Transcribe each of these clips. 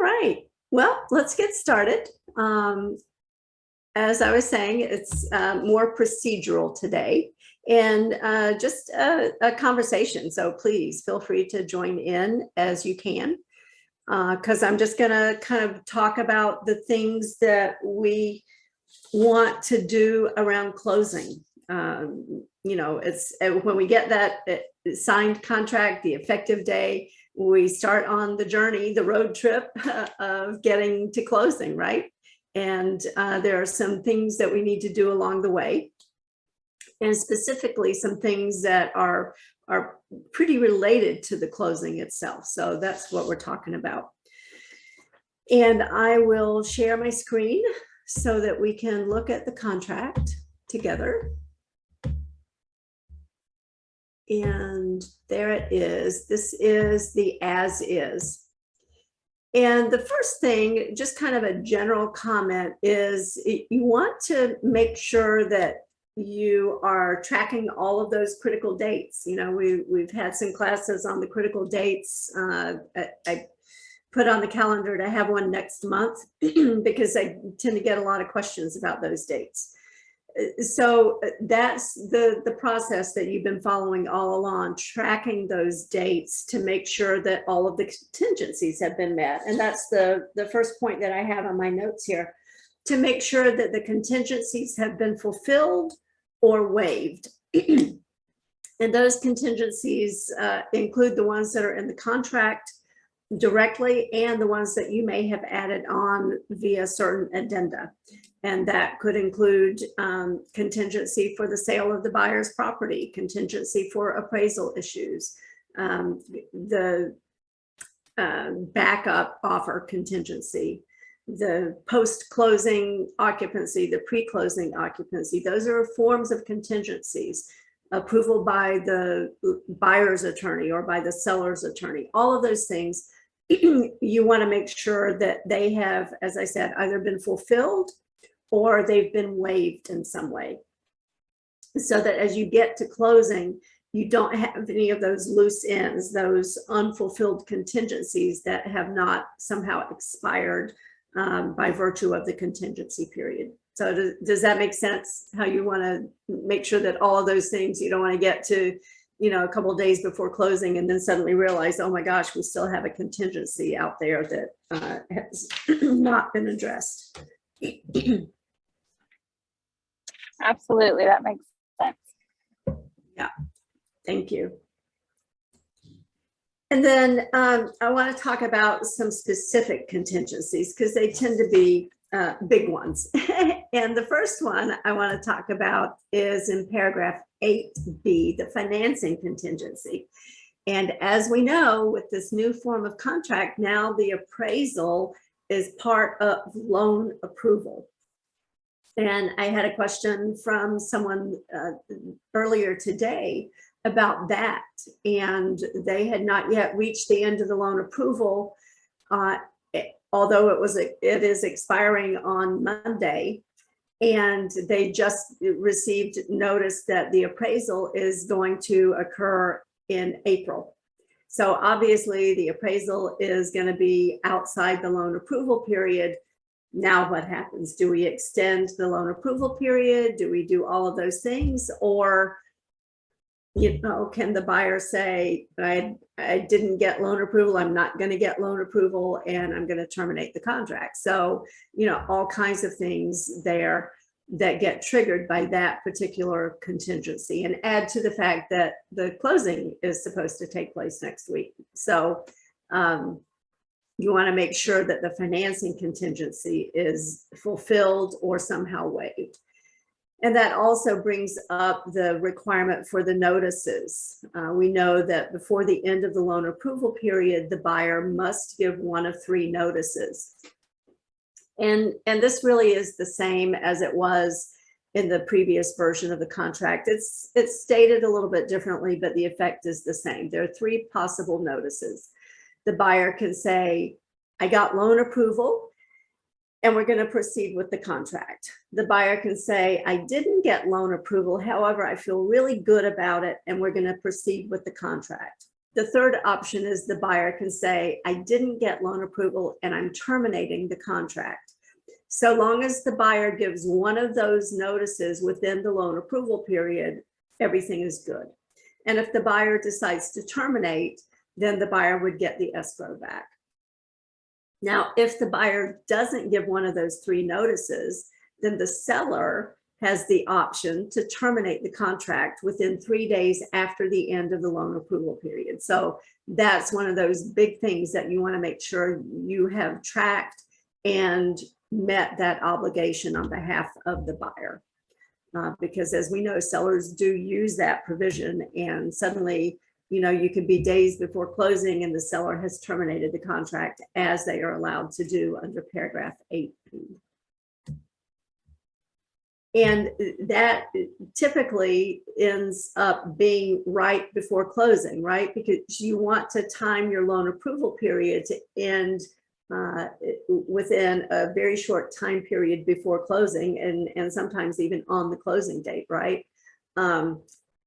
All right. Well, let's get started. As I was saying, it's more procedural today and just a conversation. So please feel free to join in as you can, because I'm just going to kind of talk about the things that we want to do around closing. It's when we get that signed contract, the effective day, we start on the journey, the road trip of getting to closing, right? And there are some things that we need to do along the way, and specifically some things that are pretty related to the closing itself. So that's what we're talking about. And I will share my screen so that we can look at the contract together. And there it is. This is the as is. And the first thing, just kind of a general comment, is you want to make sure that you are tracking all of those critical dates. You know, we've had some classes on the critical dates. I put on the calendar to have one next month because I tend to get a lot of questions about those dates. So that's the process that you've been following all along, tracking those dates to make sure that all of the contingencies have been met. And that's the first point that I have on my notes here, to make sure that the contingencies have been fulfilled or waived. And those contingencies include the ones that are in the contract directly and the ones that you may have added on via certain addenda. And that could include contingency for the sale of the buyer's property, contingency for appraisal issues, the backup offer contingency, the post-closing occupancy, the pre-closing occupancy. Those are forms of contingencies. Approval by the buyer's attorney or by the seller's attorney. All of those things, you want to make sure that they have, as I said, either been fulfilled or they've been waived in some way, so that as you get to closing, you don't have any of those loose ends, those unfulfilled contingencies that have not somehow expired by virtue of the contingency period. So does that make sense? How you want to make sure that all of those things, you don't want to get to, a couple of days before closing and then suddenly realize, oh my gosh, we still have a contingency out there that has not been addressed. Absolutely, that makes sense. Yeah, thank you. And then I want to talk about some specific contingencies because they tend to be big ones. And the first one I want to talk about is in paragraph 8B, the financing contingency. And as we know, with this new form of contract, now the appraisal is part of loan approval. And I had a question from someone earlier today about that, and they had not yet reached the end of the loan approval, although it is expiring on Monday, and they just received notice that the appraisal is going to occur in April. So obviously the appraisal is going to be outside the loan approval period. Now what happens? Do we extend the loan approval period? Do we do all of those things? Or, can the buyer say, I didn't get loan approval, I'm not going to get loan approval, and I'm going to terminate the contract? So, all kinds of things there that get triggered by that particular contingency, and add to the fact that the closing is supposed to take place next week. So, you want to make sure that the financing contingency is fulfilled or somehow waived. And that also brings up the requirement for the notices. We know that before the end of the loan approval period, the buyer must give one of 3 notices. And this really is the same as it was in the previous version of the contract. It's stated a little bit differently, but the effect is the same. There are 3 possible notices. The buyer can say, I got loan approval and we're going to proceed with the contract. The buyer can say, I didn't get loan approval, however, I feel really good about it and we're going to proceed with the contract. The third option is the buyer can say, I didn't get loan approval and I'm terminating the contract. So long as the buyer gives one of those notices within the loan approval period, everything is good. And if the buyer decides to terminate, then the buyer would get the escrow back. Now, if the buyer doesn't give one of those 3 notices, then the seller has the option to terminate the contract within 3 days after the end of the loan approval period. So that's one of those big things that you want to make sure you have tracked and met that obligation on behalf of the buyer. Because as we know, sellers do use that provision, and suddenly, you could be days before closing and the seller has terminated the contract, as they are allowed to do under paragraph 8. And that typically ends up being right before closing, right? Because you want to time your loan approval period to end within a very short time period before closing, and sometimes even on the closing date, right? And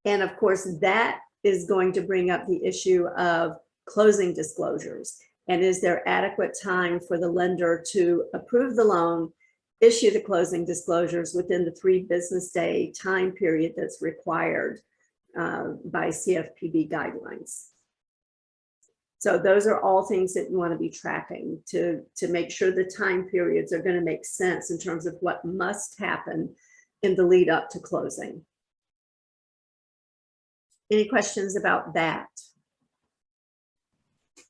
of course, that is going to bring up the issue of closing disclosures. And is there adequate time for the lender to approve the loan, issue the closing disclosures within the 3 business day time period that's required by CFPB guidelines? So those are all things that you want to be tracking to make sure the time periods are going to make sense in terms of what must happen in the lead up to closing. Any questions about that?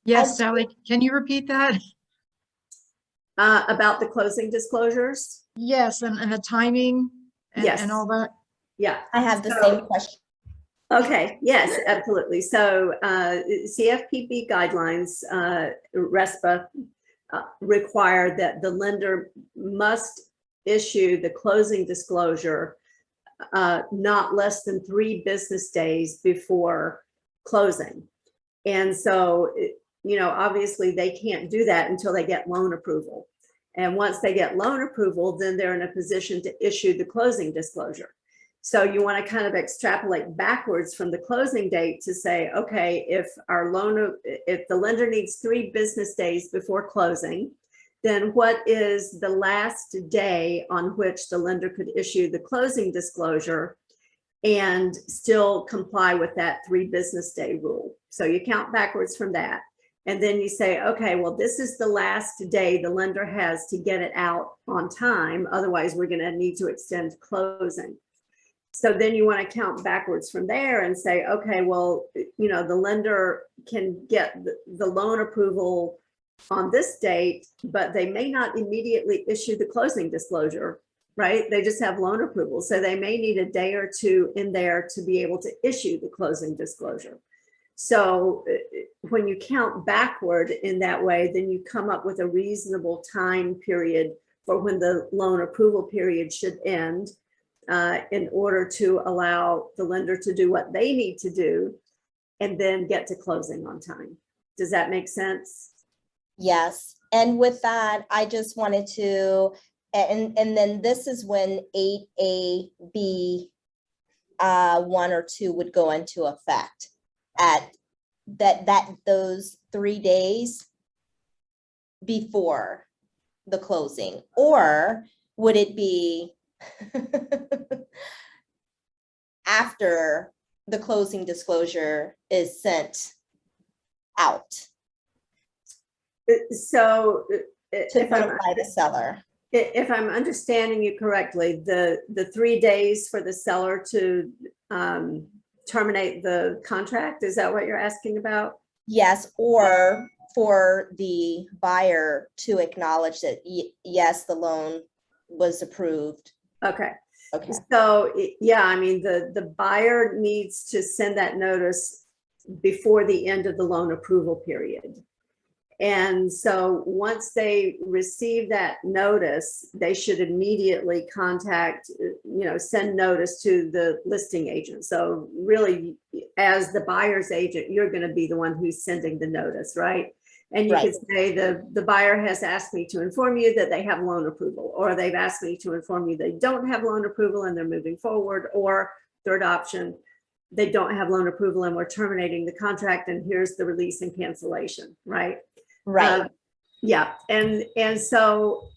Yes, Sally, can you repeat that? About the closing disclosures? Yes, and the timing and, Yes. and all that. Yeah. I have the same question. Okay, yes, absolutely. So CFPB guidelines, RESPA, require that the lender must issue the closing disclosure not less than 3 business days before closing. And so, obviously they can't do that until they get loan approval. And once they get loan approval, then they're in a position to issue the closing disclosure. So you want to kind of extrapolate backwards from the closing date to say, okay, if the lender needs 3 business days before closing, then what is the last day on which the lender could issue the closing disclosure and still comply with that 3 business day rule? So you count backwards from that. And then you say, okay, well, this is the last day the lender has to get it out on time. Otherwise, we're going to need to extend closing. So then you want to count backwards from there and say, okay, well, the lender can get the loan approval on this date, but they may not immediately issue the closing disclosure, right? They just have loan approval. So they may need a day or 2 in there to be able to issue the closing disclosure. So when you count backward in that way, then you come up with a reasonable time period for when the loan approval period should end, in order to allow the lender to do what they need to do and then get to closing on time. Does that make sense? Yes. And with that, I just wanted to, and then this is when 8A, B, 1 or 2 would go into effect at those 3 days before the closing, or would it be after the closing disclosure is sent out So to notify the seller? if I'm understanding you correctly, the 3 days for the seller to terminate the contract, is that what you're asking about? Yes, or for the buyer to acknowledge that yes, the loan was approved. Okay. Okay. So yeah, I mean, the buyer needs to send that notice before the end of the loan approval period. And so once they receive that notice, they should immediately contact, send notice to the listing agent. So really, as the buyer's agent, you're going to be the one who's sending the notice, right? And you could say the buyer has asked me to inform you that they have loan approval, or they've asked me to inform you they don't have loan approval and they're moving forward, or third option, they don't have loan approval and we're terminating the contract, and here's the release and cancellation, right? Right. Yeah, and so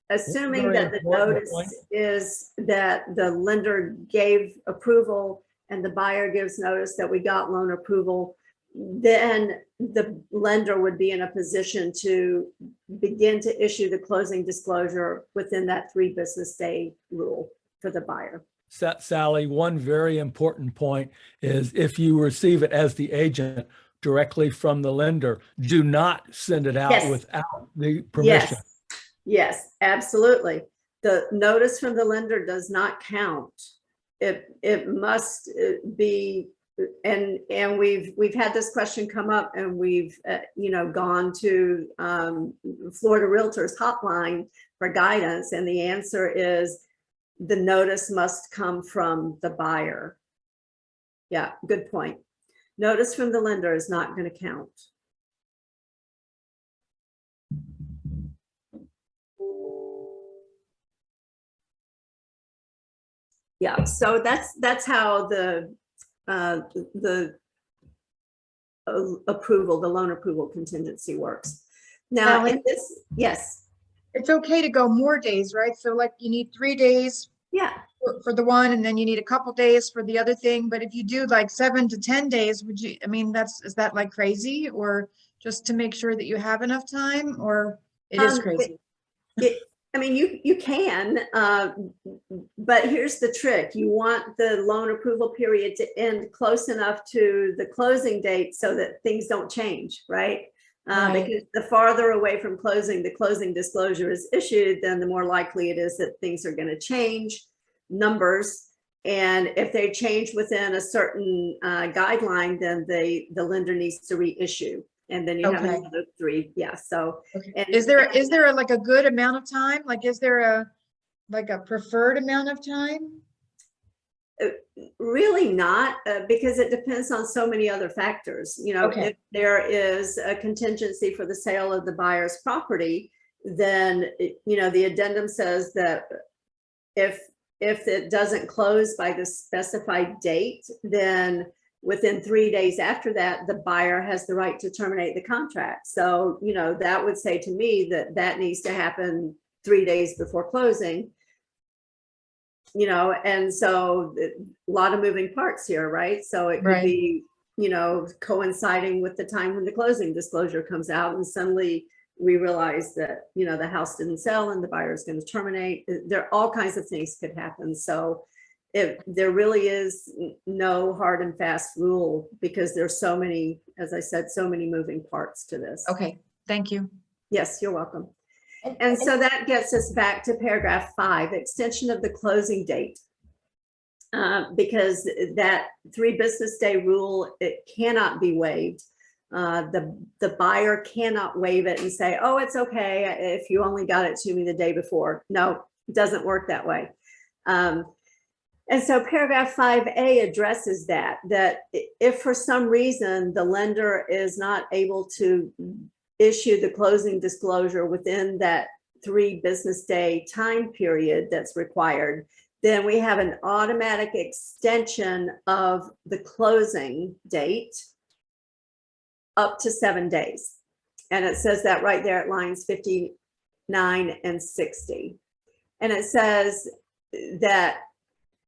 assuming Very that the important notice point. is that the lender gave approval and the buyer gives notice that we got loan approval, then the lender would be in a position to begin to issue the closing disclosure within that 3 business day rule for the buyer. Sally, one very important point is if you receive it as the agent directly from the lender, do not send it out Yes. without the permission. Yes, absolutely. The notice from the lender does not count. It must be, and we've had this question come up, and we've gone to Florida Realtors hotline for guidance, and the answer is the notice must come from the buyer. Yeah, good point. Notice from the lender is not going to count. Yeah, so that's how the approval, the loan approval contingency works. Now, in Sallie? this, yes, It's okay to go more days, right? So like you need 3 days yeah, for the one, and then you need a couple days for the other thing. But if you do like 7 to 10 days, would you, I mean, is that like crazy, or just to make sure that you have enough time, or it is crazy? I mean, you can, but here's the trick. You want the loan approval period to end close enough to the closing date so that things don't change, right? Right. Because the farther away from closing the closing disclosure is issued, then the more likely it is that things are going to change numbers. And if they change within a certain guideline, then the lender needs to reissue. And then you have Okay. another 3. Yeah. So Okay. and- Is there like a good amount of time? Like, is there a preferred amount of time? really not, because it depends on so many other factors. Okay. If there is a contingency for the sale of the buyer's property, then, the addendum says that if it doesn't close by the specified date, then within 3 days after that, the buyer has the right to terminate the contract. So, that would say to me that needs to happen 3 days before closing. And so a lot of moving parts here, right? So it could Right. be, coinciding with the time when the closing disclosure comes out, and suddenly we realize that, the house didn't sell and the buyer is going to terminate. There all kinds of things could happen. So there really is no hard and fast rule, because there's so many, as I said, so many moving parts to this. Okay, thank you. Yes, you're welcome. And so that gets us back to paragraph 5, extension of the closing date. Because that 3 business day rule, it cannot be waived. The buyer cannot waive it and say, oh, it's okay if you only got it to me the day before. No, it doesn't work that way. And so paragraph 5A addresses that if for some reason the lender is not able to issue the closing disclosure within that 3 business day time period that's required, then we have an automatic extension of the closing date up to 7 days. And it says that right there at lines 59 and 60. And it says that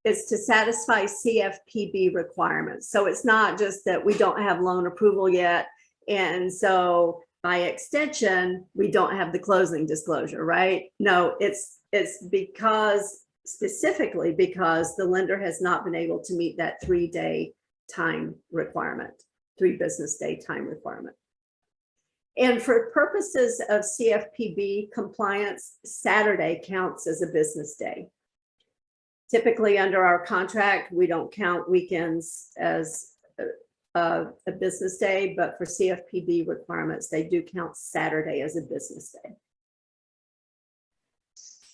it's to satisfy CFPB requirements. So it's not just that we don't have loan approval yet, and so by extension, we don't have the closing disclosure, right? No, it's specifically because the lender has not been able to meet that 3-day time requirement, 3 business day time requirement. And for purposes of CFPB compliance, Saturday counts as a business day. Typically under our contract, we don't count weekends as a business day, but for CFPB requirements, they do count Saturday as a business day.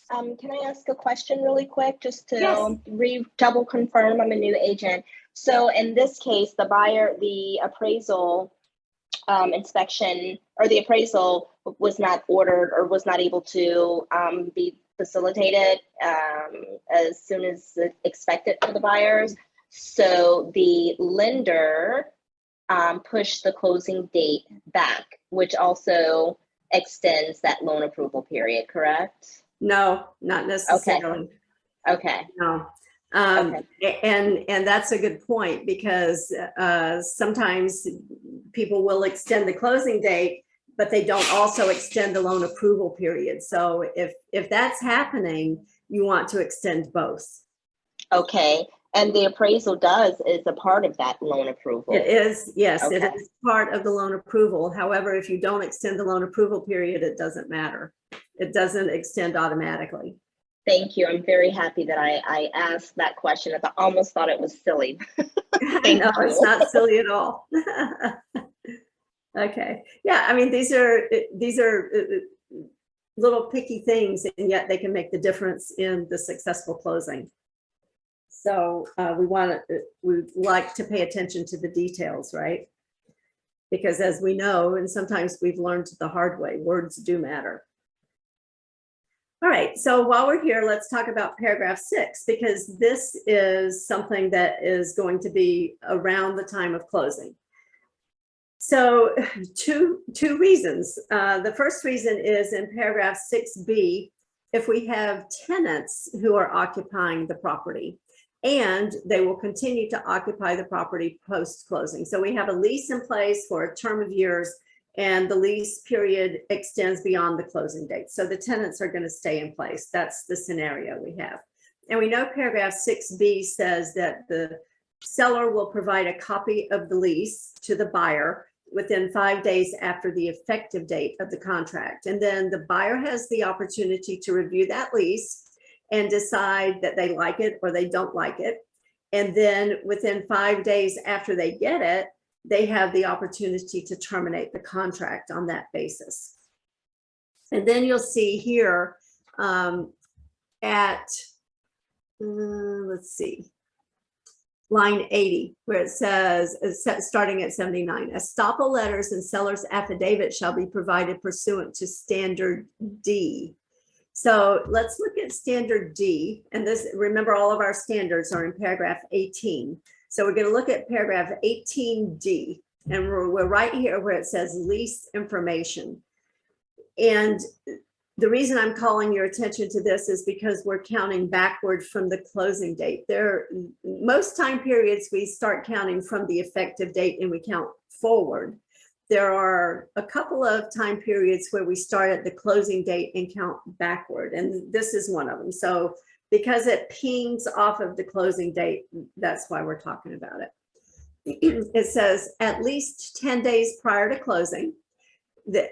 Can I ask a question really quick, just to Yes. double confirm? I'm a new agent. So in this case, the appraisal inspection, or the appraisal was not ordered or was not able to be facilitated as soon as expected for the buyers. So the lender pushed the closing date back, which also extends that loan approval period, correct? No, not necessarily. Okay, No. Okay. And that's a good point, because sometimes people will extend the closing date, but they don't also extend the loan approval period. So if that's happening, you want to extend both. okay. And the appraisal is a part of that loan approval. It is, yes, it Okay. is part of the loan approval. However, if you don't extend the loan approval period, it doesn't matter. It doesn't extend automatically. Thank you. I'm very happy that I asked that question. I almost thought it was silly. Thank No, it's you. not silly at all. Okay, yeah, I mean, these are little picky things, and yet they can make the difference in the successful closing. So we like to pay attention to the details, right? Because as we know, and sometimes we've learned the hard way, words do matter. All right, so while we're here, let's talk about paragraph 6, because this is something that is going to be around the time of closing. So two reasons. The first reason is in paragraph 6B, if we have tenants who are occupying the property, and they will continue to occupy the property post-closing. So we have a lease in place for a term of years, and the lease period extends beyond the closing date. So the tenants are going to stay in place. That's the scenario we have. And we know paragraph 6B says that the seller will provide a copy of the lease to the buyer within 5 days after the effective date of the contract. And then the buyer has the opportunity to review that lease and decide that they like it or they don't like it. And then within 5 days after they get it, they have the opportunity to terminate the contract on that basis. And then you'll see here at, let's see, line 80, where it says, starting at 79, estoppel letters and seller's affidavit shall be provided pursuant to standard D. So let's look at standard D, and this, remember, all of our standards are in paragraph 18. So we're going to look at paragraph 18D, and we're right here where it says lease information. And the reason I'm calling your attention to this is because we're counting backward from the closing date. Most time periods we start counting from the effective date and we count forward. There are a couple of time periods where we start at the closing date and count backward, and this is one of them. So because it pings off of the closing date, that's why we're talking about it. It says at least 10 days prior to closing,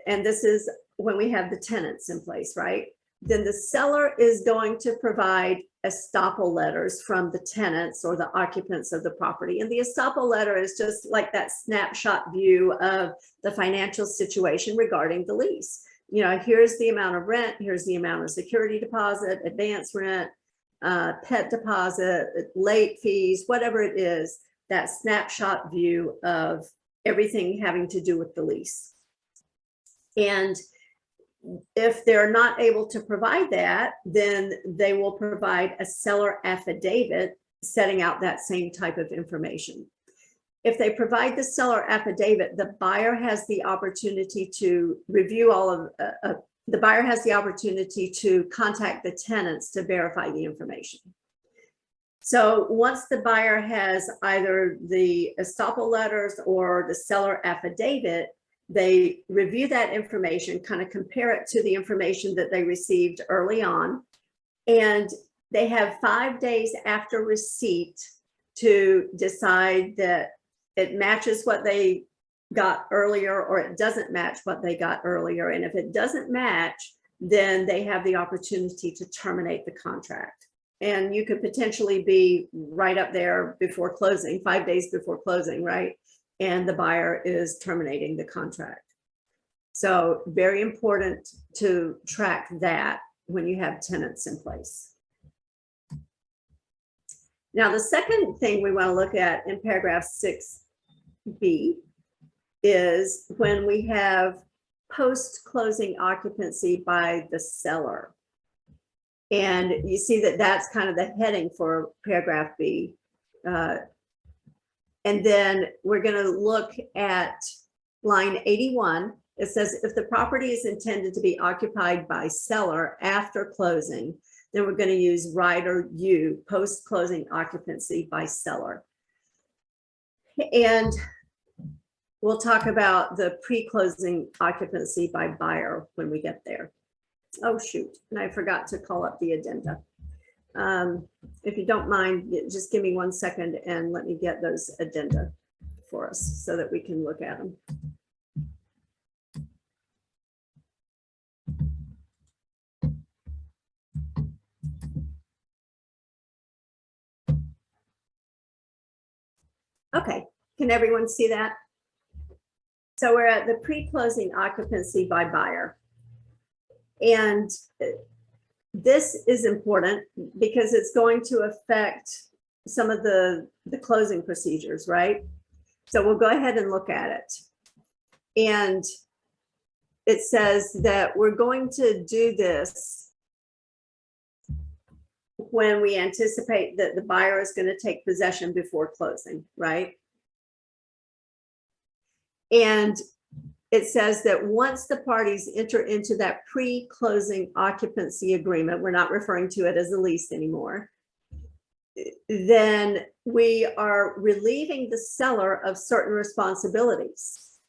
and this is when we have the tenants in place, right? Then the seller is going to provide estoppel letters from the tenants or the occupants of the property. And the estoppel letter is just like that snapshot view of the financial situation regarding the lease. You know, here's the amount of rent, here's the amount of security deposit, advance rent, pet deposit, late fees, whatever it is, that snapshot view of everything having to do with the lease. And if they're not able to provide that, then they will provide a seller affidavit setting out that same type of information. If they provide the seller affidavit, the buyer has the opportunity to review all of, the buyer has the opportunity to contact the tenants to verify the information. So once the buyer has either the estoppel letters or the seller affidavit, they review that information, kind of compare it to the information that they received early on, and they have 5 days after receipt to decide that it matches what they got earlier or it doesn't match what they got earlier. And if it doesn't match, then they have the opportunity to terminate the contract. And you could potentially be right up there before closing, 5 days before closing, right? And the buyer is terminating the contract. So very important to track that when you have tenants in place. Now, the second thing we want to look at in paragraph 6B is when we have post-closing occupancy by the seller. And you see that that's kind of the heading for paragraph B. And then we're going to look at line 81. It says if the property is intended to be occupied by seller after closing, then we're going to use rider U, post-closing occupancy by seller. And we'll talk about the pre-closing occupancy by buyer when we get there. Oh, shoot. And I forgot to call up the addenda. If you don't mind, just give me 1 second and let me get those addenda for us so that we can look at them. Okay, can everyone see that? So we're at the pre-closing occupancy by buyer. And this is important because it's going to affect some of the closing procedures, right? So we'll go ahead and look at it. And it says that we're going to do this when we anticipate that the buyer is going to take possession before closing, right? And it says that once the parties enter into that pre-closing occupancy agreement, we're not referring to it as a lease anymore, then we are relieving the seller of certain responsibilities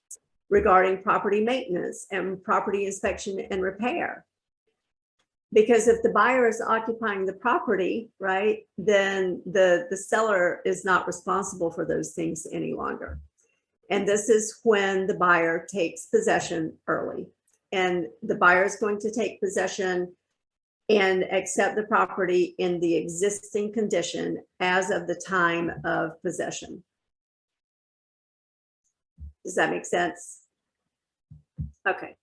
regarding property maintenance and property inspection and repair. Because if the buyer is occupying the property, right, then the seller is not responsible for those things any longer. And this is when the buyer takes possession early. And the buyer is going to take possession and accept the property in the existing condition as of the time of possession. Does that make sense? Okay.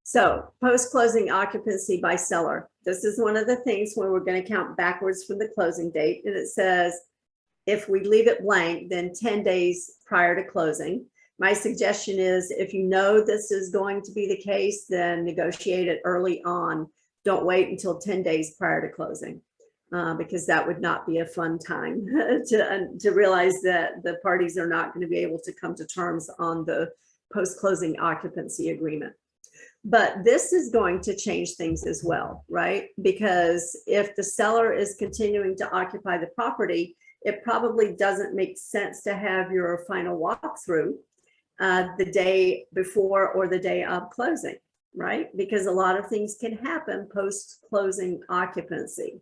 So post-closing occupancy by seller. This is one of the things where we're going to count backwards from the closing date. And it says, if we leave it blank, then 10 days prior to closing. My suggestion is if you know this is going to be the case, then negotiate it early on. Don't wait until 10 days prior to closing, because that would not be a fun time to realize that the parties are not going to be able to come to terms on the post-closing occupancy agreement. But this is going to change things as well, right? Because if the seller is continuing to occupy the property, it probably doesn't make sense to have your final walkthrough the day before or the day of closing, right? Because a lot of things can happen post-closing occupancy.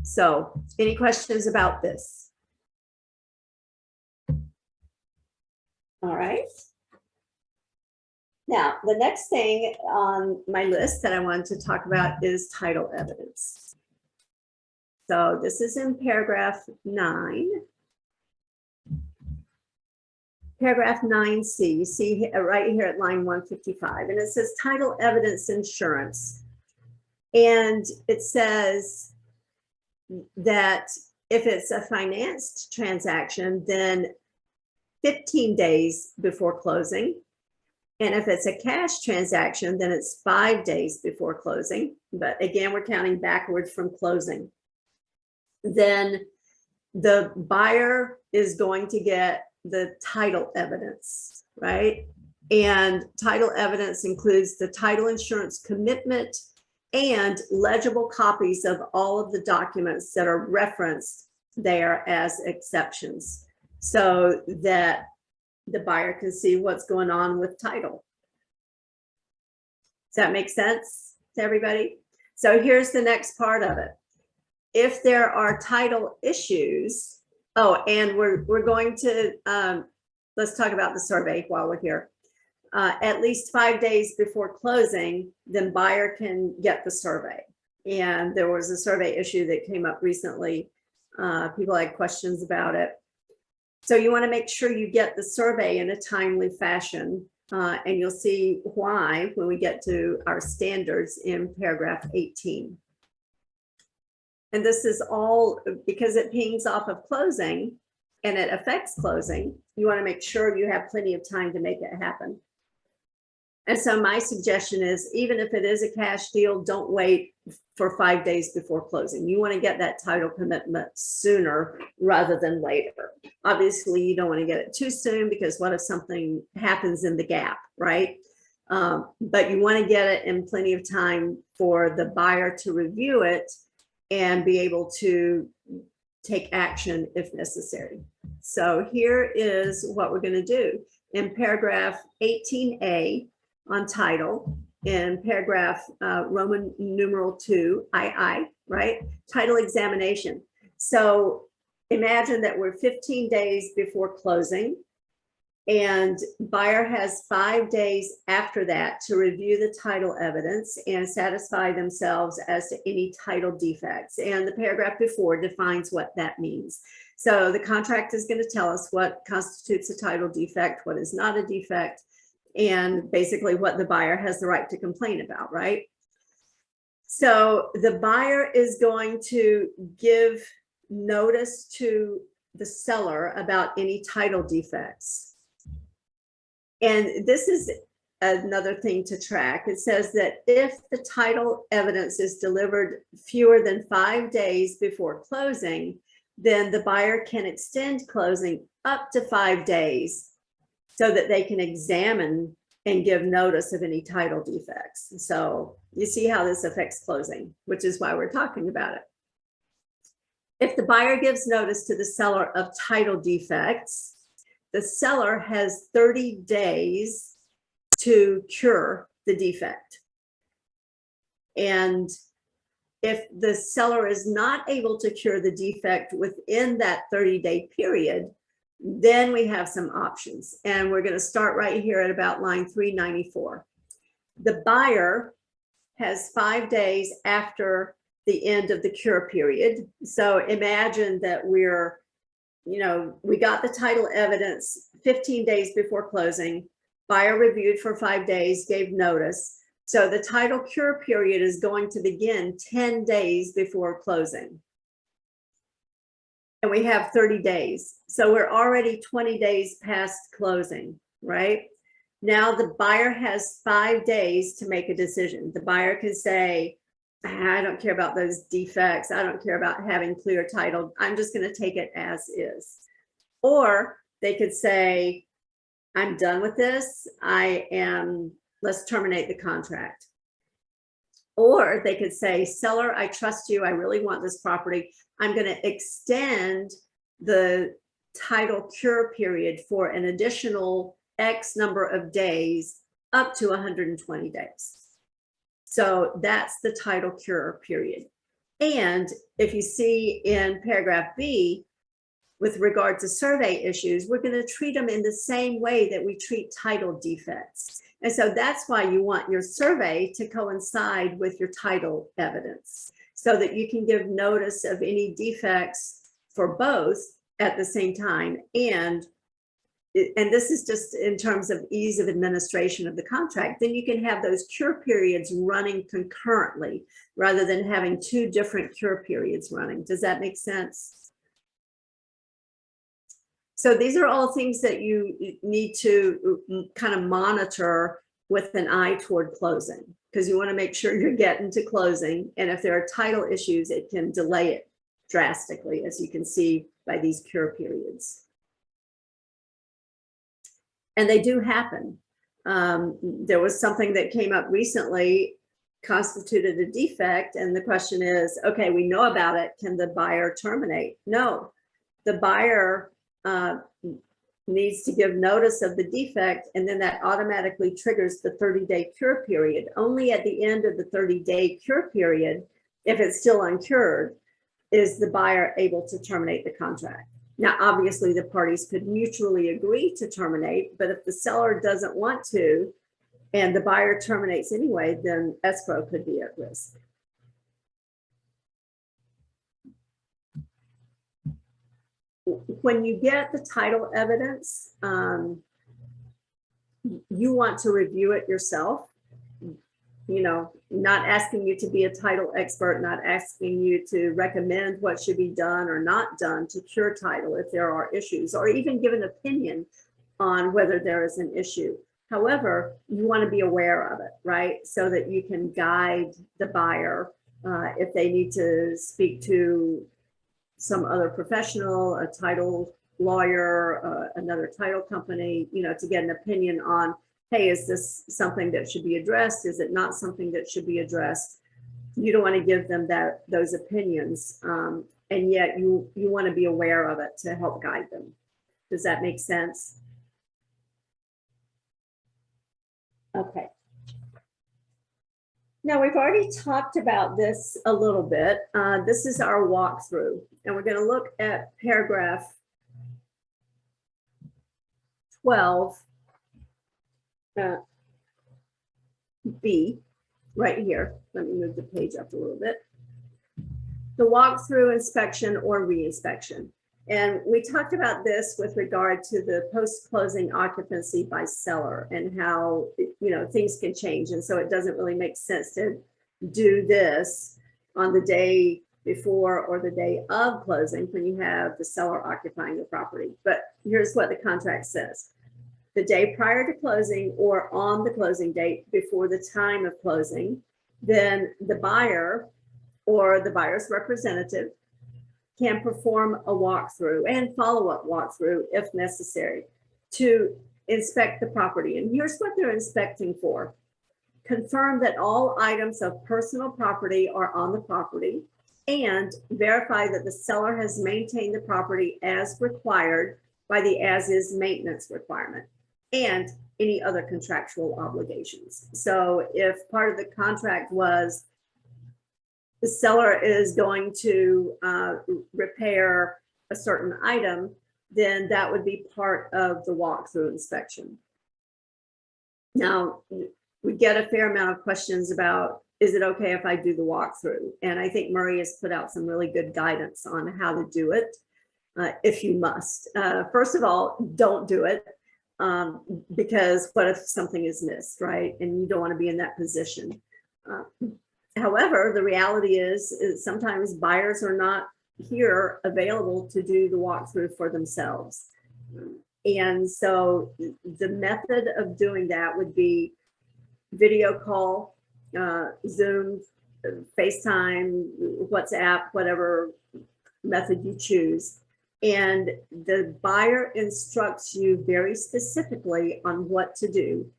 So, any questions about this? All right. Now, the next thing on my list that I wanted to talk about is title evidence. So this is in paragraph 9. Paragraph 9C, you see right here at line 155, and it says title evidence insurance. And it says that if it's a financed transaction, then 15 days before closing. And if it's a cash transaction, then it's 5 days before closing. But again, we're counting backwards from closing. Then the buyer is going to get the title evidence, right? And title evidence includes the title insurance commitment and legible copies of all of the documents that are referenced there as exceptions, so that the buyer can see what's going on with title. Does that make sense to everybody? So here's the next part of it. If there are title issues, oh, and we're going to, let's talk about the survey while we're here. At least 5 days before closing, then buyer can get the survey. And there was a survey issue that came up recently. People had questions about it. So you want to make sure you get the survey in a timely fashion. And you'll see why when we get to our standards in paragraph 18. And this is all because it pings off of closing and it affects closing. You want to make sure you have plenty of time to make it happen. And so my suggestion is, even if it is a cash deal, don't wait for 5 days before closing. You want to get that title commitment sooner rather than later. Obviously, you don't want to get it too soon, because what if something happens in the gap, right? But you want to get it in plenty of time for the buyer to review it and be able to take action if necessary. So here is what we're going to do. In paragraph 18A on title, in paragraph Roman numeral 2, II, right? Title examination. So imagine that we're 15 days before closing, and buyer has 5 days after that to review the title evidence and satisfy themselves as to any title defects. And the paragraph before defines what that means. So the contract is going to tell us what constitutes a title defect, what is not a defect, and basically what the buyer has the right to complain about, right? So the buyer is going to give notice to the seller about any title defects. And this is another thing to track. It says that if the title evidence is delivered fewer than 5 days before closing, then the buyer can extend closing up to 5 days so that they can examine and give notice of any title defects. So you see how this affects closing, which is why we're talking about it. If the buyer gives notice to the seller of title defects, the seller has 30 days to cure the defect. And if the seller is not able to cure the defect within that 30-day period, then we have some options. And we're going to start right here at about line 394. The buyer has 5 days after the end of the cure period. So imagine that we got the title evidence 15 days before closing. Buyer reviewed for 5 days, gave notice. So the title cure period is going to begin 10 days before closing. And we have 30 days. So we're already 20 days past closing, right? Now the buyer has 5 days to make a decision. The buyer can say, I don't care about those defects. I don't care about having clear title. I'm just going to take it as is. Or they could say, I'm done with this. Let's terminate the contract. Or they could say, seller, I trust you. I really want this property. I'm going to extend the title cure period for an additional X number of days up to 120 days. So that's the title cure period. And if you see in paragraph B, with regard to survey issues, we're going to treat them in the same way that we treat title defects. And so that's why you want your survey to coincide with your title evidence, so that you can give notice of any defects for both at the same time. And this is just in terms of ease of administration of the contract. Then you can have those cure periods running concurrently rather than having 2 different cure periods running. Does that make sense? So these are all things that you need to kind of monitor with an eye toward closing, because you want to make sure you're getting to closing. And if there are title issues, it can delay it drastically, as you can see by these cure periods. And they do happen. There was something that came up recently, constituted a defect, and the question is, okay, we know about it. Can the buyer terminate? No, the buyer needs to give notice of the defect, and then that automatically triggers the 30-day cure period. Only at the end of the 30-day cure period, if it's still uncured, is the buyer able to terminate the contract. Now, obviously, the parties could mutually agree to terminate, but if the seller doesn't want to and the buyer terminates anyway, then escrow could be at risk. When you get the title evidence, you want to review it yourself. Not asking you to be a title expert, not asking you to recommend what should be done or not done to cure title if there are issues, or even give an opinion on whether there is an issue. However, you want to be aware of it, right? So that you can guide the buyer If they need to speak to some other professional, a title lawyer, another title company, to get an opinion on, hey, is this something that should be addressed? Is it not something that should be addressed? You don't want to give them those opinions, and yet you want to be aware of it to help guide them. Does that make sense? Okay. Now, we've already talked about this a little bit. This is our walkthrough, and we're going to look at paragraph 12, B, right here. Let me move the page up a little bit. The walkthrough, inspection, or re-inspection. And we talked about this with regard to the post-closing occupancy by seller and how, things can change. And so it doesn't really make sense to do this on the day before or the day of closing when you have the seller occupying the property. But here's what the contract says. The day prior to closing or on the closing date before the time of closing, then the buyer or the buyer's representative can perform a walkthrough and follow-up walkthrough if necessary to inspect the property. And here's what they're inspecting for. Confirm that all items of personal property are on the property and verify that the seller has maintained the property as required by the as-is maintenance requirement and any other contractual obligations. So if part of the contract was the seller is going to repair a certain item, then that would be part of the walkthrough inspection. Now, we get a fair amount of questions about, is it okay if I do the walkthrough? And I think Murray has put out some really good guidance on how to do it, if you must. First of all, don't do it, because what if something is missed, right? And you don't want to be in that position. However, the reality is sometimes buyers are not here available to do the walkthrough for themselves. And so the method of doing that would be video call, Zoom, FaceTime, WhatsApp, whatever method you choose. And the buyer instructs you very specifically on what to do.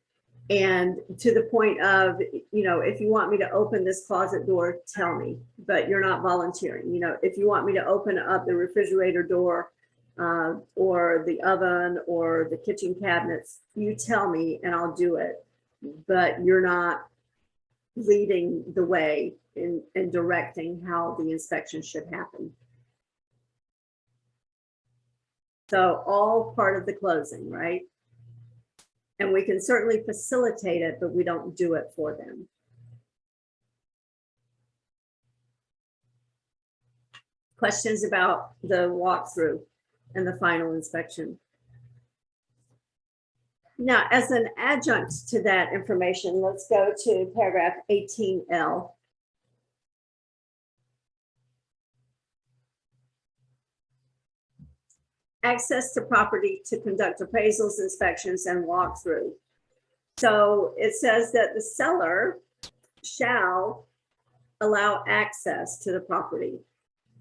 And to the point of, if you want me to open this closet door, tell me, but you're not volunteering. If you want me to open up the refrigerator door or the oven or the kitchen cabinets, you tell me and I'll do it. But you're not leading the way in directing how the inspection should happen. So all part of the closing, right? And we can certainly facilitate it, but we don't do it for them. Questions about the walkthrough and the final inspection? Now, as an adjunct to that information, let's go to paragraph 18L. Access to property to conduct appraisals, inspections, and walkthrough. So it says that the seller shall allow access to the property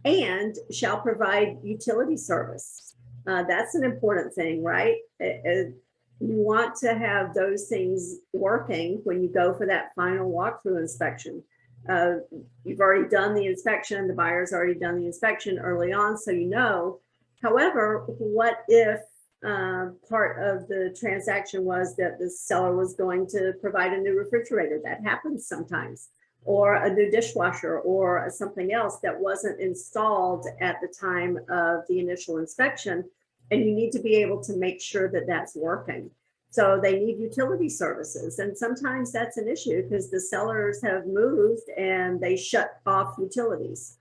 and shall provide utility service. That's an important thing, right? You want to have those things working when you go for that final walkthrough inspection. You've already done the inspection, the buyer's already done the inspection early on, so you know. However, what if part of the transaction was that the seller was going to provide a new refrigerator? That happens sometimes, or a new dishwasher, or something else that wasn't installed at the time of the initial inspection, and you need to be able to make sure that that's working. So they need utility services, and sometimes that's an issue because the sellers have moved and they shut off utilities.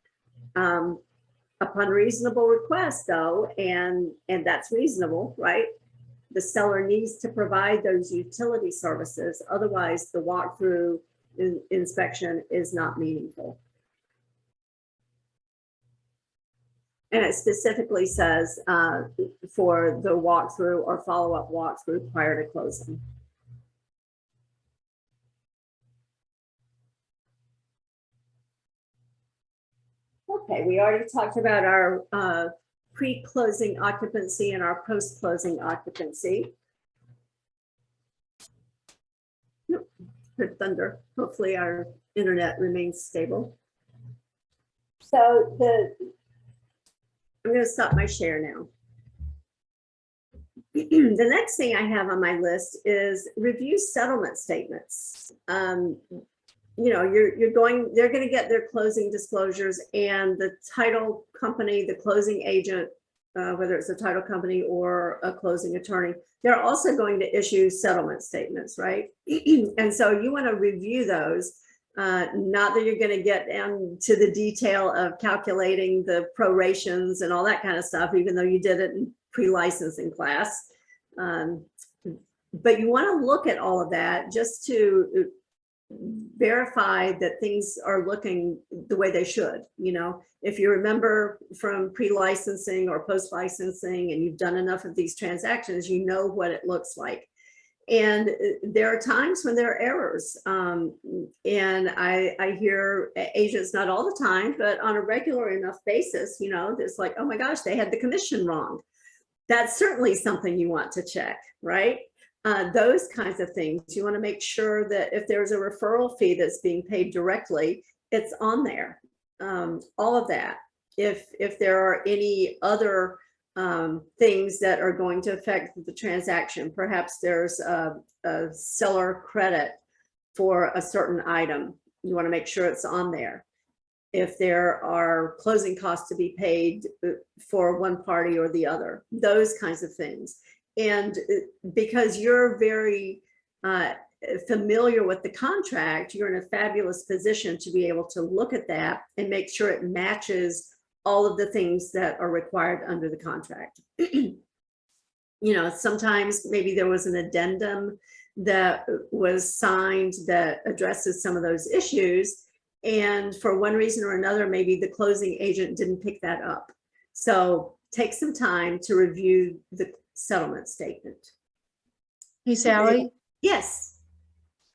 Upon reasonable request, though, and that's reasonable, right? The seller needs to provide those utility services. Otherwise, the walkthrough inspection is not meaningful. And it specifically says for the walkthrough or follow-up walkthrough prior to closing. Okay, we already talked about our pre-closing occupancy and our post-closing occupancy. Nope, heard thunder. Hopefully our internet remains stable. So I'm going to stop my share now. The next thing I have on my list is review settlement statements. They're going to get their closing disclosures, and the title company, the closing agent, whether it's a title company or a closing attorney, they're also going to issue settlement statements, right? And so you want to review those. Not that you're going to get into the detail of calculating the prorations and all that kind of stuff, even though you did it in pre-licensing class. But you want to look at all of that just to verify that things are looking the way they should. If you remember from pre-licensing or post-licensing and you've done enough of these transactions, you know what it looks like. And there are times when there are errors. And I hear agents, not all the time, but on a regular enough basis, it's like, oh my gosh, they had the commission wrong. That's certainly something you want to check, right? Those kinds of things. You want to make sure that if there's a referral fee that's being paid directly, it's on there. All of that. If there are any other things that are going to affect the transaction, perhaps there's a seller credit for a certain item. You want to make sure it's on there. If there are closing costs to be paid for one party or the other, those kinds of things. And because you're very familiar with the contract, you're in a fabulous position to be able to look at that and make sure it matches all of the things that are required under the contract. Sometimes maybe there was an addendum that was signed that addresses some of those issues. And for one reason or another, maybe the closing agent didn't pick that up. So take some time to review the settlement statement. Hey, Sally. Yes.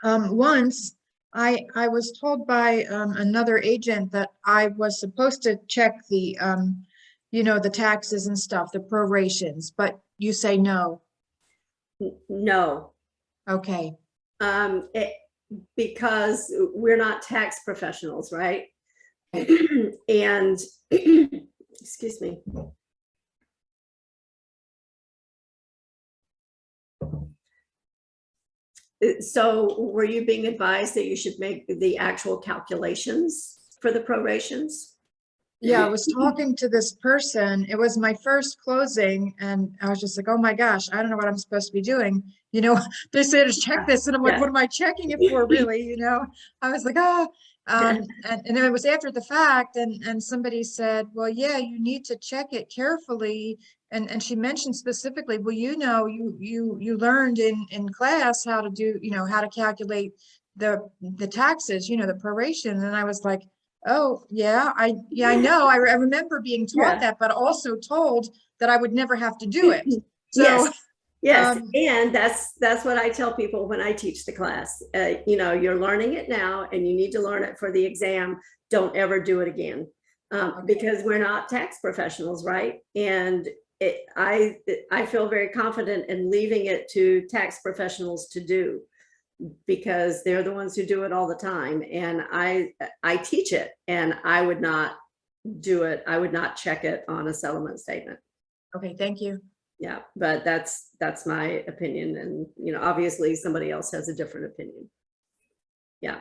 Once I was told by another agent that I was supposed to check the, the taxes and stuff, the prorations, but you say no. No. Okay. Because we're not tax professionals, right? And excuse me. So were you being advised that you should make the actual calculations for the prorations? Yeah, I was talking to this person. It was my first closing, and I was just like, oh my gosh, I don't know what I'm supposed to be doing. They said to check this, and I'm like, what am I checking it for, really? I was like, and then it was after the fact, and somebody said, well, yeah, you need to check it carefully. And she mentioned specifically, well, you learned in class how to do, how to calculate the taxes, the proration. And I was like, oh yeah, I know. I remember being taught that, but also told that I would never have to do it. So yes. And that's what I tell people when I teach the class. You're learning it now, and you need to learn it for the exam. Don't ever do it again, because we're not tax professionals, right? And I feel very confident in leaving it to tax professionals to do, because they're the ones who do it all the time. And I teach it, and I would not do it. I would not check it on a settlement statement. Okay, thank you. Yeah, but that's my opinion. And, obviously somebody else has a different opinion. Yeah,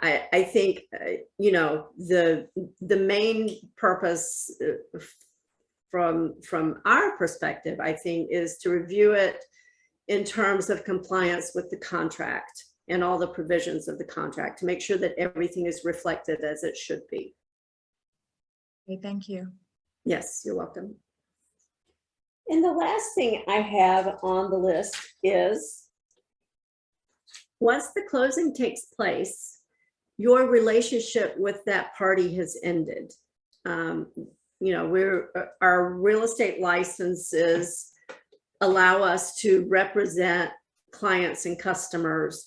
I think, the main purpose from our perspective, I think, is to review it in terms of compliance with the contract and all the provisions of the contract, to make sure that everything is reflected as it should be. Okay, thank you. Yes, you're welcome. And the last thing I have on the list is, once the closing takes place, your relationship with that party has ended. Our real estate licenses allow us to represent clients and customers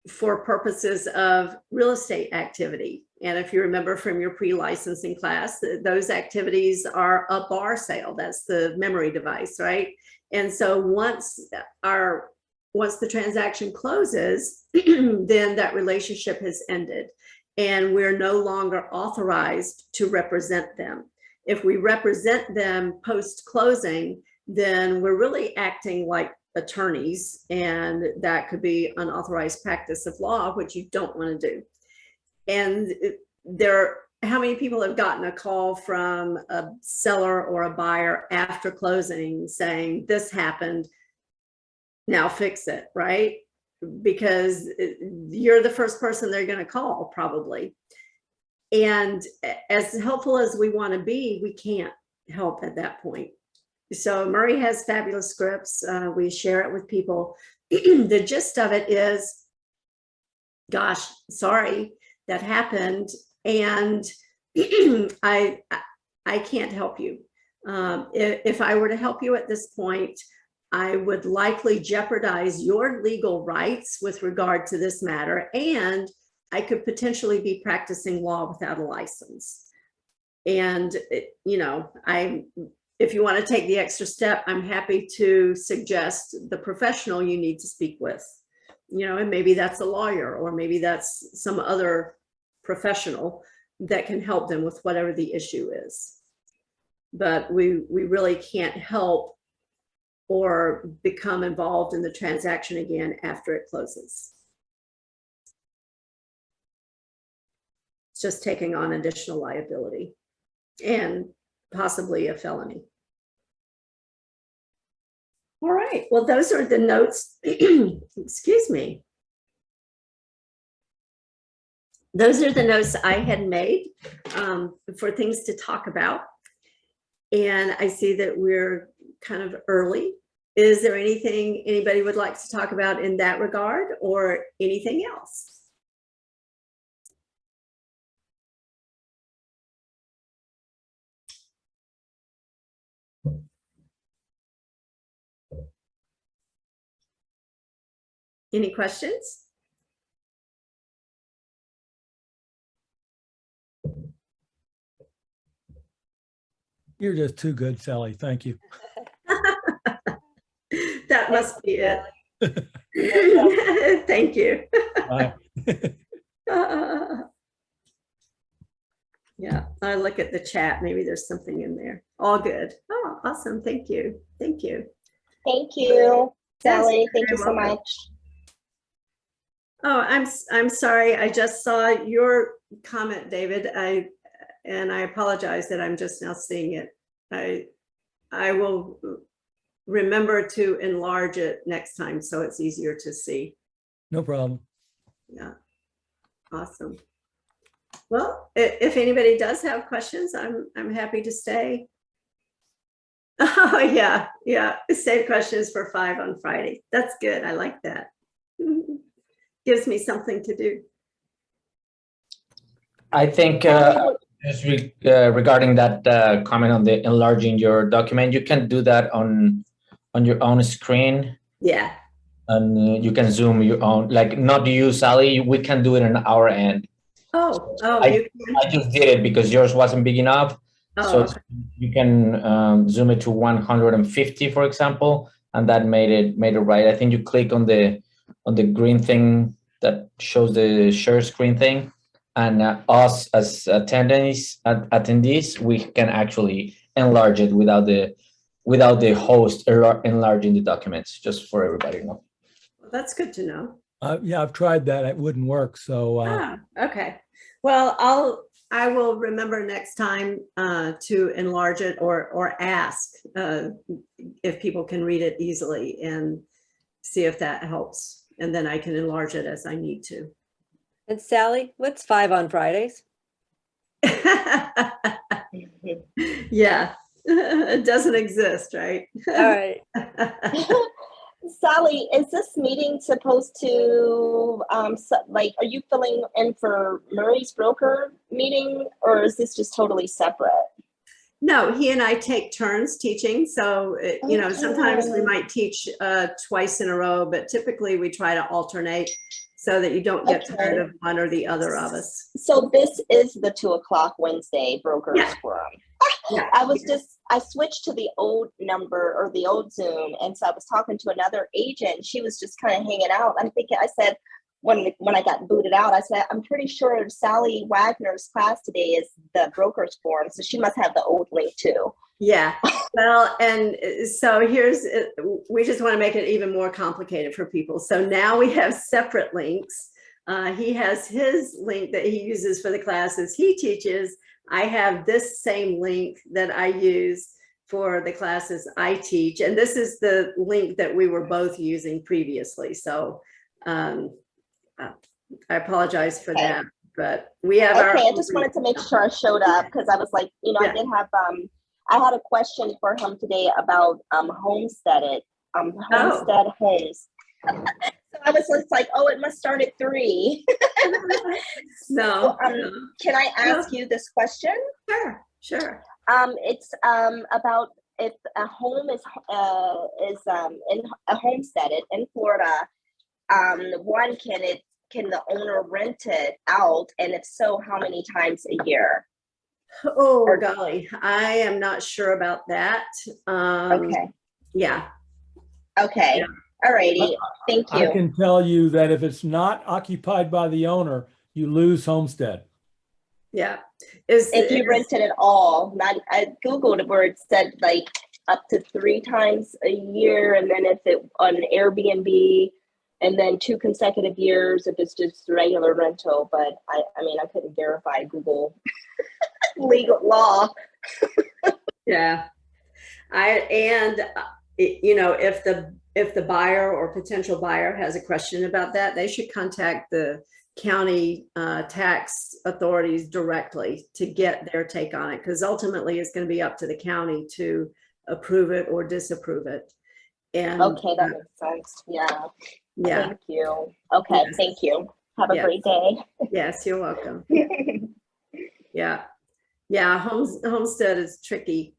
for purposes of real estate activity. And if you remember from your pre-licensing class, those activities are a bar sale. That's the memory device, right? And so once the transaction closes, then that relationship has ended and we're no longer authorized to represent them. If we represent them post-closing, then we're really acting like attorneys, and that could be unauthorized practice of law, which you don't want to do. And how many people have gotten a call from a seller or a buyer after closing saying, this happened, now fix it, right? Because you're the first person they're going to call probably. And as helpful as we want to be, we can't help at that point. So Murray has fabulous scripts. We share it with people. The gist of it is, gosh, sorry that happened, and I can't help you. If I were to help you at this point, I would likely jeopardize your legal rights with regard to this matter, and I could potentially be practicing law without a license. And, you know, if you want to take the extra step, I'm happy to suggest the professional you need to speak with, you know, and maybe that's a lawyer, or maybe that's some other professional that can help them with whatever the issue is. But we really can't help or become involved in the transaction again after it closes. It's just taking on additional liability and possibly a felony. All right, well, those are the notes. Excuse me. Those are the notes I had made for things to talk about. And I see that we're kind of early. Is there anything anybody would like to talk about in that regard, or anything else? Any questions? You're just too good, Sallie. Thank you. That must be it. Thank you. Bye. Yeah, I look at the chat. Maybe there's something in there. All good. Oh, awesome. Thank you. Thank you. Thank you, Sallie. Yes, Thank you you're so welcome. much. Oh, I'm sorry. I just saw your comment, David. And I apologize that I'm just now seeing it. I will remember to enlarge it next time so it's easier to see. No problem. Yeah. Awesome. Well, if anybody does have questions, I'm happy to stay. Oh yeah, yeah. Save questions for 5 on Friday. That's good. I like that. Gives me something to do. I think just regarding that comment on the enlarging your document, you can do that on your own screen, Yeah. and you can zoom your own, like not you, Sallie. We can do it on our end. Oh, I just did it because yours wasn't big enough. Oh, So okay. you can zoom it to 150, for example, and that made it right. I think you click on the green thing that shows the share screen thing, and us as attendees, we can actually enlarge it without the host enlarging the documents. Just for everybody to know. Well, that's good to know. Yeah, I've tried that. It wouldn't work. So Okay. Well, I will remember next time to enlarge it or ask if people can read it easily and see if that helps. And then I can enlarge it as I need to. And Sallie, what's 5 on Fridays? Yeah, it doesn't exist, right? All right. Sallie, is this meeting supposed to, like, are you filling in for Murray's broker meeting, or is this just totally separate? No, he and I take turns teaching. So, you know, sometimes we might teach twice in a row, but typically we try to alternate. so that you don't get Okay. tired of one or the other of us. So this is the 2 o'clock Wednesday brokers Yeah. forum. Yeah. I switched to the old number or the old Zoom. And so I was talking to another agent. She was just kind of hanging out. I'm thinking, I said, when I got booted out, I said, I'm pretty sure Sallie Wagner's class today is the brokers forum. So she must have the old link too. Yeah, well, and so we just want to make it even more complicated for people. So now we have separate links. He has his link that he uses for the classes he teaches. I have this same link that I use for the classes I teach. And this is the link that we were both using previously. So I apologize for Okay. that, but we have our. Okay, I just wanted to make sure I showed up because I was like, I Yeah. did have I had a question for him today about homestead homes. So I was just like, oh, it must start at 3. No, So, no. Can I ask you this question? Sure. It's about if a home is in a homesteaded in Florida. One, can the owner rent it out, and if so, how many times a year? Oh, golly, I am not sure about that. Okay. Yeah, Okay. Yeah. All righty. Thank I you. can tell you that if it's not occupied by the owner, you lose homestead. yeah. If you rented it all, I Googled where it said like up to 3 times a year, and then if it on Airbnb, and then 2 consecutive years if it's just regular rental. But I mean, I couldn't verify Google legal law. Yeah. If the buyer or potential buyer has a question about that, they should contact the county tax authorities directly to get their take on it, because ultimately it's going to be up to the county to approve it or disapprove it. And Okay, that makes sense. Yeah. yeah, Thank you. Okay, Yes. thank you. Have a Yes. great day. yes, you're welcome. Yeah. Homestead is tricky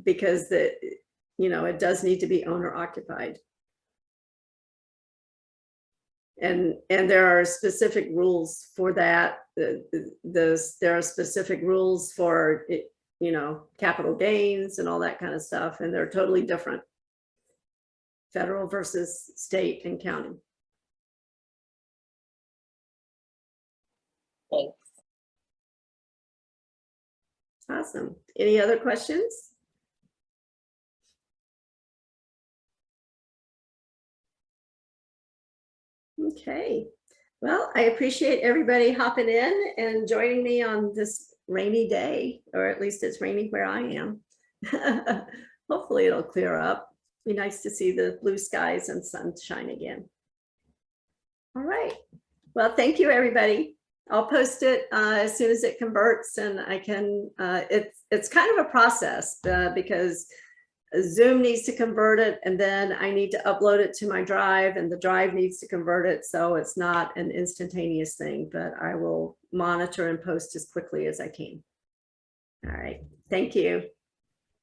because it does need to be owner occupied. And there are specific rules for that. There are specific rules for capital gains and all that kind of stuff, and they're totally different. Federal versus state and county. Thanks. Awesome. Any other questions? Okay. Well, I appreciate everybody hopping in and joining me on this rainy day, or at least it's raining where I am. Hopefully it'll clear up. Be nice to see the blue skies and sunshine again. All right. Well, thank you, everybody. I'll post it as soon as it converts, and I can, it's kind of a process because Zoom needs to convert it, and then I need to upload it to my drive, and the drive needs to convert it. So it's not an instantaneous thing, but I will monitor and post as quickly as I can. All right. Thank you.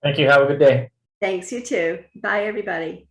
Thank you. Have a good day. Thanks, you too. Bye, everybody.